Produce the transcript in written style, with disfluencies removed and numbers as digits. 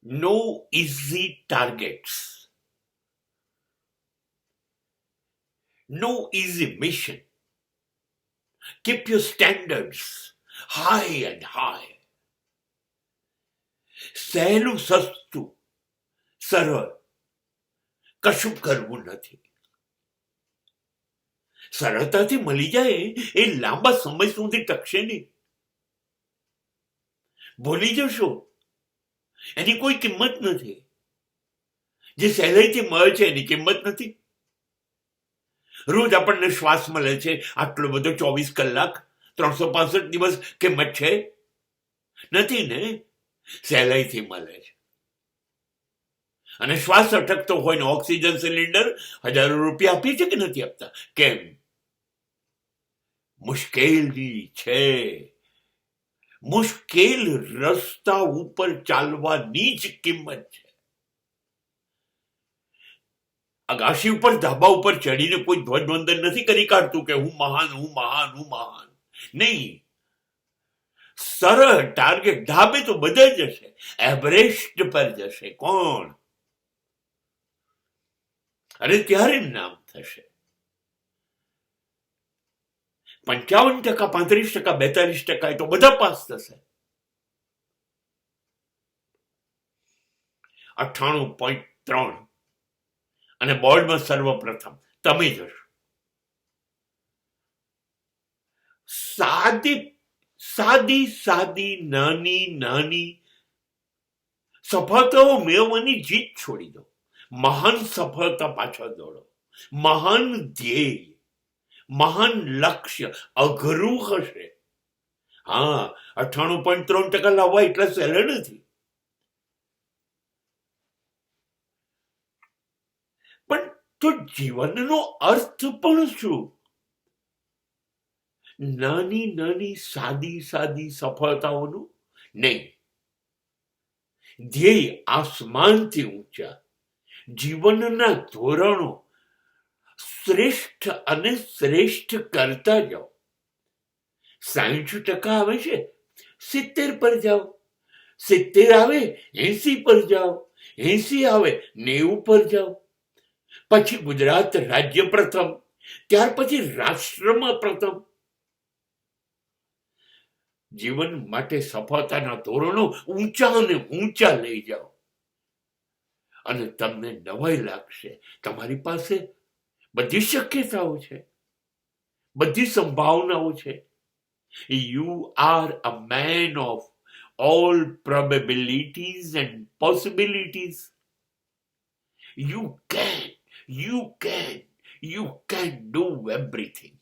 No easy targets. No easy mission. Keep your standards high and high. સહેલું સસ્તું સરળ કશું કરવું નથી. સરળતાથી મળી જાય એ લાંબા સમય સુધી ટકશે નહીં. ભૂલી જશો એની કોઈ કિંમત નથી. જે સહેલાઈથી મળે છે એની કિંમત નથી. રોજ આપણને શ્વાસ મળે છે, આટલો બધો 24 કલાક 365 દિવસ કિંમત છે નથી ને. સહેલાઈથી મળે છે. અને શ્વાસ અટકતો હોય ને ઓક્સિજન સિલિન્ડર હજારો રૂપિયા આપી છે કે નથી આપતા? કેમ? મુશ્કેલી છે. મુશ્કેલ રસ્તા ઉપર ચાલવાની જ કિંમત છે. અગાશી ઉપર ધાબા ઉપર ચડીને કોઈ ધ્વજવંદન નથી કરી કાઢતું કે હું મહાન, હું મહાન, હું મહાન. નહીં. સરળ ટાર્ગેટ. ધાબે તો બધા જશે, એવરેસ્ટ પર જશે કોણ? અરે ત્યારે નામ થશે. 55%, 35%, 42% તો બધા પાસ થશે. 98.3 અને બોર્ડમાં સર્વપ્રથમ તમે જશો. સાદી સાદી નાની નાની સફળતાઓ મેળવવાની જીત છોડી દો. મહાન સફળતા પાછળ દોડો. મહાન ધ્યેય, મહાન લક્ષ્ય અઘરું હશે. હા, 98.3% લાવવા એટલા સહેલા નથી. પણ તો જીવનનો અર્થ પણ શું? નાની નાની સાદી સાદી સફળતાઓનું નહીં. ધ્યેય આસમાનથી ઊંચા. જીવનના ધોરણો શ્રેષ્ઠ અને શ્રેષ્ઠ કરતા જાઓ. 60% આવે છે, 70 પર જાઓ. 70 આવે 80 પર જાઓ. 80 આવે 90 પર જાઓ. પછી ગુજરાત રાજ્ય પ્રથમ, ત્યાર પછી રાષ્ટ્રમાં પ્રથમ. જીવન માટે સફળતાના ધોરણો ઊંચા અને ઊંચા લઈ જાઓ. અને તમને નવાઈ લાગશે. તમારી પાસે બધી શક્યતાઓ છે, બધી સંભાવનાઓ છે. You are a man of all probabilities and possibilities. You can do everything.